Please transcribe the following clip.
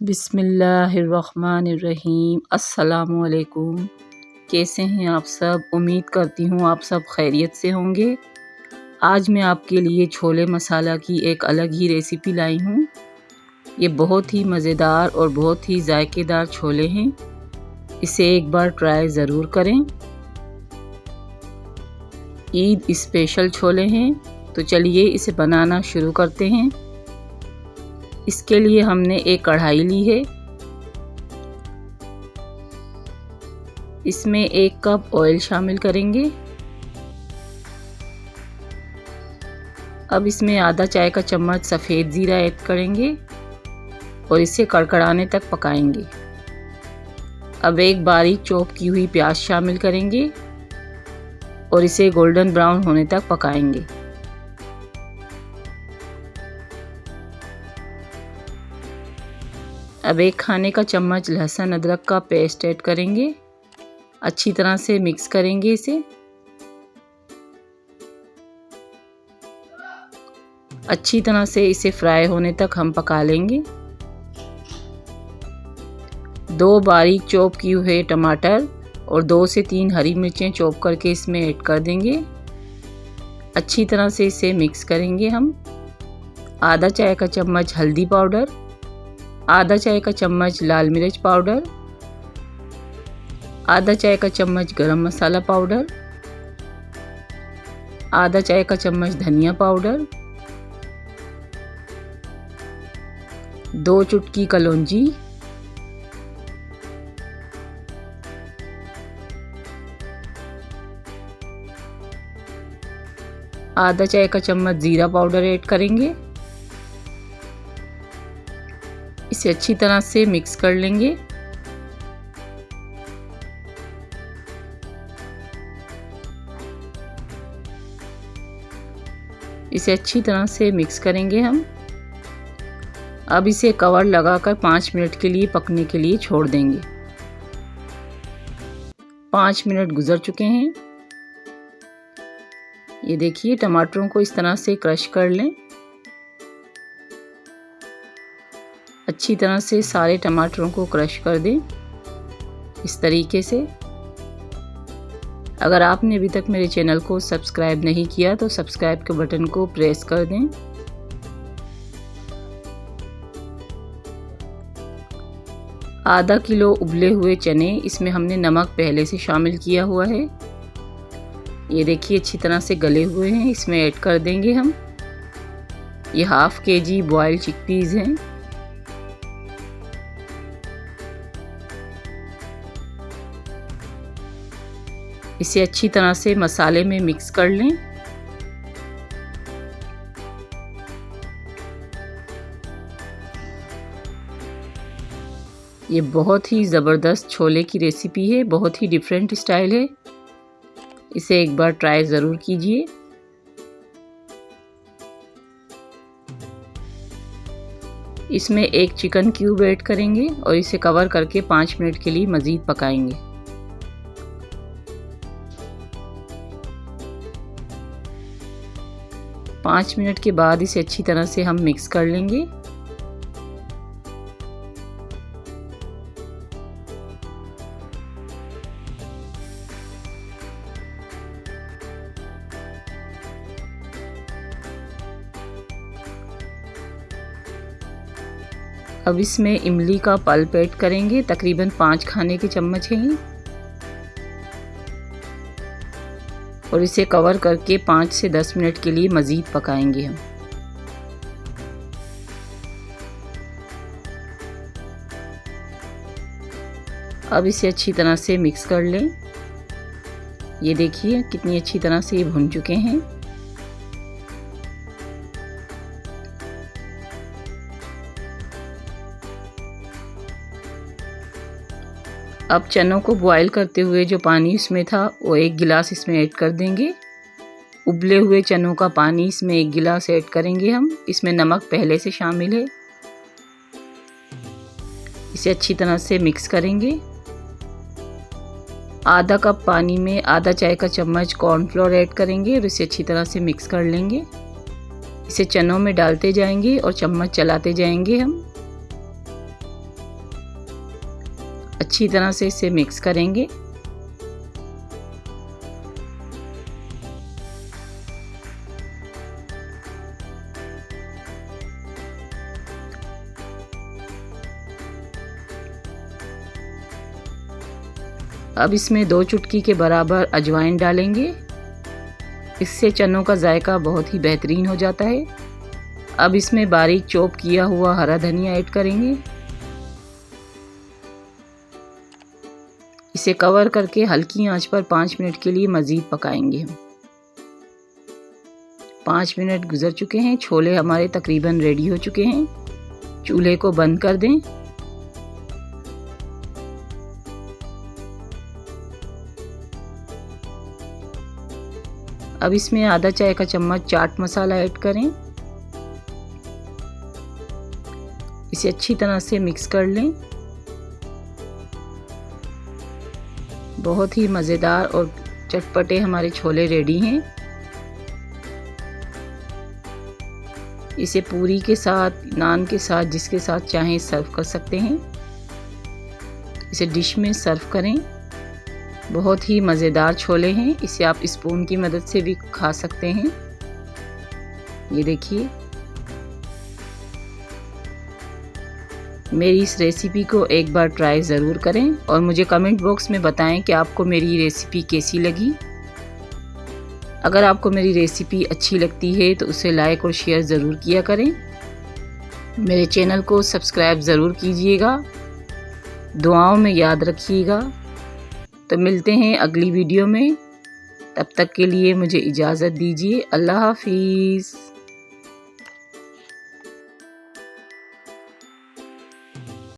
बिस्मिल्लाहिर्रहमानिर्रहीम। अस्सलामुअलैकुम। कैसे हैं आप सब? उम्मीद करती हूँ आप सब खैरियत से होंगे। आज मैं आपके लिए छोले मसाला की एक अलग ही रेसिपी लाई हूँ। ये बहुत ही मज़ेदार और बहुत ही जायकेदार छोले हैं। इसे एक बार ट्राई ज़रूर करें। ईद स्पेशल छोले हैं, तो चलिए इसे बनाना शुरू करते हैं। इसके लिए हमने एक कढ़ाई ली है। इसमें 1 कप ऑयल शामिल करेंगे। अब इसमें आधा चाय का चम्मच सफ़ेद ज़ीरा ऐड करेंगे और इसे कड़कड़ाने तक पकाएंगे। अब एक बारीक चॉप की हुई प्याज शामिल करेंगे और इसे गोल्डन ब्राउन होने तक पकाएंगे। अब 1 खाने का चम्मच लहसुन अदरक का पेस्ट ऐड करेंगे। अच्छी तरह से मिक्स करेंगे इसे। अच्छी तरह से इसे फ्राई होने तक हम पका लेंगे। 2 बारीक चॉप किए हुए टमाटर और 2 से 3 हरी मिर्चें चॉप करके इसमें ऐड कर देंगे। अच्छी तरह से इसे मिक्स करेंगे हम। आधा चाय का चम्मच हल्दी पाउडर, आधा चाय का चम्मच लाल मिर्च पाउडर, आधा चाय का चम्मच गरम मसाला पाउडर, आधा चाय का चम्मच धनिया पाउडर, 2 चुटकी कलौंजी, आधा चाय का चम्मच जीरा पाउडर ऐड करेंगे। इसे अच्छी तरह से मिक्स कर लेंगे। इसे अच्छी तरह से मिक्स करेंगे हम। अब इसे कवर लगाकर 5 मिनट के लिए पकने के लिए छोड़ देंगे। 5 मिनट गुजर चुके हैं। ये देखिए, टमाटरों को इस तरह से क्रश कर लें। अच्छी तरह से सारे टमाटरों को क्रश कर दें इस तरीके से। अगर आपने अभी तक मेरे चैनल को सब्सक्राइब नहीं किया तो सब्सक्राइब के बटन को प्रेस कर दें। आधा किलो उबले हुए चने, इसमें हमने नमक पहले से शामिल किया हुआ है। ये देखिए अच्छी तरह से गले हुए हैं। इसमें ऐड कर देंगे हम। ये ½ kg बॉइल्ड चिकपीस हैं। इसे अच्छी तरह से मसाले में मिक्स कर लें। ये बहुत ही ज़बरदस्त छोले की रेसिपी है, बहुत ही डिफरेंट स्टाइल है। इसे एक बार ट्राई ज़रूर कीजिए। इसमें 1 चिकन क्यूब ऐड करेंगे और इसे कवर करके 5 मिनट के लिए मज़ीद पकाएंगे। पाँच मिनट के बाद इसे अच्छी तरह से हम मिक्स कर लेंगे। अब इसमें इमली का पल्प ऐड करेंगे। तकरीबन 5 खाने के चम्मच हैं और इसे कवर करके 5 से 10 मिनट के लिए मज़ीद पकाएंगे हम। अब इसे अच्छी तरह से मिक्स कर लें। ये देखिए कितनी अच्छी तरह से ये भुन चुके हैं। अब चनों को बॉईल करते हुए जो पानी इसमें था वो 1 गिलास इसमें ऐड कर देंगे। उबले हुए चनों का पानी इसमें 1 गिलास ऐड करेंगे हम। इसमें नमक पहले से शामिल है। इसे अच्छी तरह से मिक्स करेंगे। आधा कप पानी में आधा चाय का चम्मच कॉर्नफ्लोर ऐड करेंगे और इसे अच्छी तरह से मिक्स कर लेंगे। इसे चनों में डालते जाएंगे और चम्मच चलाते जाएंगे हम। अच्छी तरह से इसे मिक्स करेंगे। अब इसमें 2 चुटकी के बराबर अजवाइन डालेंगे। इससे चनों का जायका बहुत ही बेहतरीन हो जाता है। अब इसमें बारीक चॉप किया हुआ हरा धनिया ऐड करेंगे। इसे कवर करके हल्की आंच पर 5 मिनट के लिए मज़ीद पकाएंगे हम। 5 मिनट गुजर चुके हैं। छोले हमारे तकरीबन रेडी हो चुके हैं। चूल्हे को बंद कर दें। अब इसमें आधा चाय का चम्मच चाट मसाला ऐड करें। इसे अच्छी तरह से मिक्स कर लें। बहुत ही मज़ेदार और चटपटे हमारे छोले रेडी हैं। इसे पूरी के साथ, नान के साथ, जिसके साथ चाहें सर्व कर सकते हैं। इसे डिश में सर्व करें। बहुत ही मज़ेदार छोले हैं। इसे आप स्पून की मदद से भी खा सकते हैं। ये देखिए, मेरी इस रेसिपी को एक बार ट्राई ज़रूर करें और मुझे कमेंट बॉक्स में बताएं कि आपको मेरी रेसिपी कैसी लगी। अगर आपको मेरी रेसिपी अच्छी लगती है तो उसे लाइक और शेयर ज़रूर किया करें। मेरे चैनल को सब्सक्राइब ज़रूर कीजिएगा। दुआओं में याद रखिएगा। तो मिलते हैं अगली वीडियो में। तब तक के लिए मुझे इजाज़त दीजिए। अल्लाह हाफिज़।